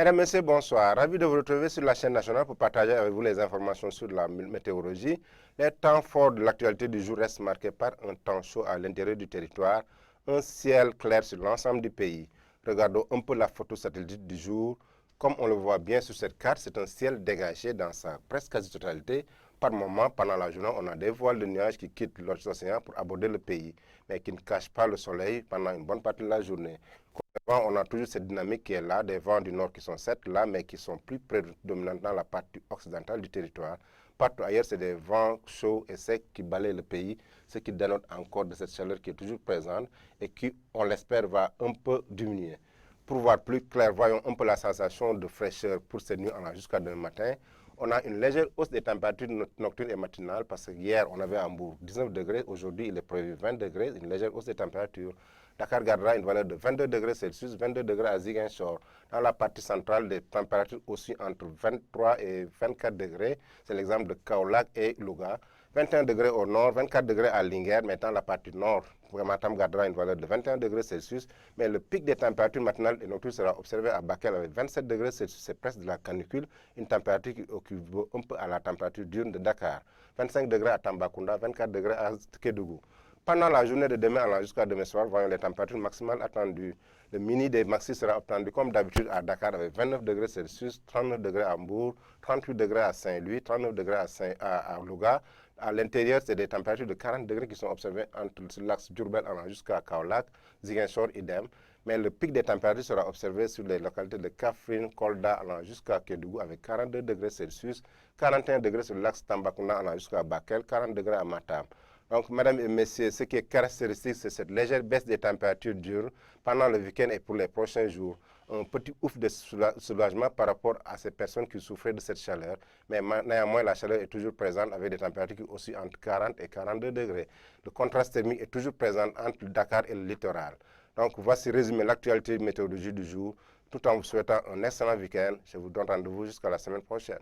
Mesdames, Messieurs, bonsoir. Ravi de vous retrouver sur la chaîne nationale pour partager avec vous les informations sur la météorologie. Les temps forts de l'actualité du jour restent marqués par un temps chaud à l'intérieur du territoire, un ciel clair sur l'ensemble du pays. Regardons un peu la photo satellite du jour. Comme on le voit bien sur cette carte, c'est un ciel dégagé dans sa presque quasi-totalité. Par moment, pendant la journée, on a des voiles de nuages qui quittent l'océan pour aborder le pays, mais qui ne cachent pas le soleil pendant une bonne partie de la journée. On a toujours cette dynamique qui est là, des vents du nord qui sont certes là, mais qui sont plus prédominants dans la partie occidentale du territoire. Partout ailleurs, c'est des vents chauds et secs qui balayent le pays, ce qui dénote encore de cette chaleur qui est toujours présente et qui, on l'espère, va un peu diminuer. Pour voir plus clair, voyons un peu la sensation de fraîcheur pour cette nuit jusqu'à demain matin. On a une légère hausse des températures nocturnes et matinales parce que hier, on avait à Hambourg 19 degrés. Aujourd'hui, il est prévu 20 degrés, une légère hausse des températures. Dakar gardera une valeur de 22 degrés Celsius, 22 degrés à Ziguinchor. Dans la partie centrale, des températures aussi entre 23 et 24 degrés. C'est l'exemple de Kaolack et Louga. 21 degrés au nord, 24 degrés à Linguère, mais dans la partie nord, Matam gardera une valeur de 21 degrés Celsius, mais le pic des températures matinales et nocturnes sera observé à Bakel avec 27 degrés Celsius, c'est presque de la canicule, une température qui occupe un peu à la température diurne de Dakar. 25 degrés à Tambacounda, 24 degrés à Kédougou. Pendant la journée de demain jusqu'à demain soir, voyons les températures maximales attendues. Le mini des maxi sera attendu comme d'habitude à Dakar avec 29 degrés Celsius, 39 degrés à Hambourg, 38 degrés à Saint-Louis, 39 degrés à Louga. À l'intérieur, c'est des températures de 40 degrés qui sont observées entre l'axe Diourbel allant jusqu'à Kaolack, Ziguinchor, idem. Mais le pic des températures sera observé sur les localités de Kaffrine, Kolda allant jusqu'à Kédougou avec 42 degrés Celsius, 41 degrés sur l'axe Tambacounda allant jusqu'à Bakel, 40 degrés à Matam. Donc, mesdames et messieurs, ce qui est caractéristique, c'est cette légère baisse des températures dure pendant le week-end et pour les prochains jours. Un petit ouf de soulagement par rapport à ces personnes qui souffraient de cette chaleur. Mais néanmoins, la chaleur est toujours présente avec des températures qui oscillent entre 40 et 42 degrés. Le contraste thermique est toujours présent entre Dakar et le littoral. Donc, voici résumé l'actualité météorologique du jour, tout en vous souhaitant un excellent week-end. Je vous donne rendez-vous jusqu'à la semaine prochaine.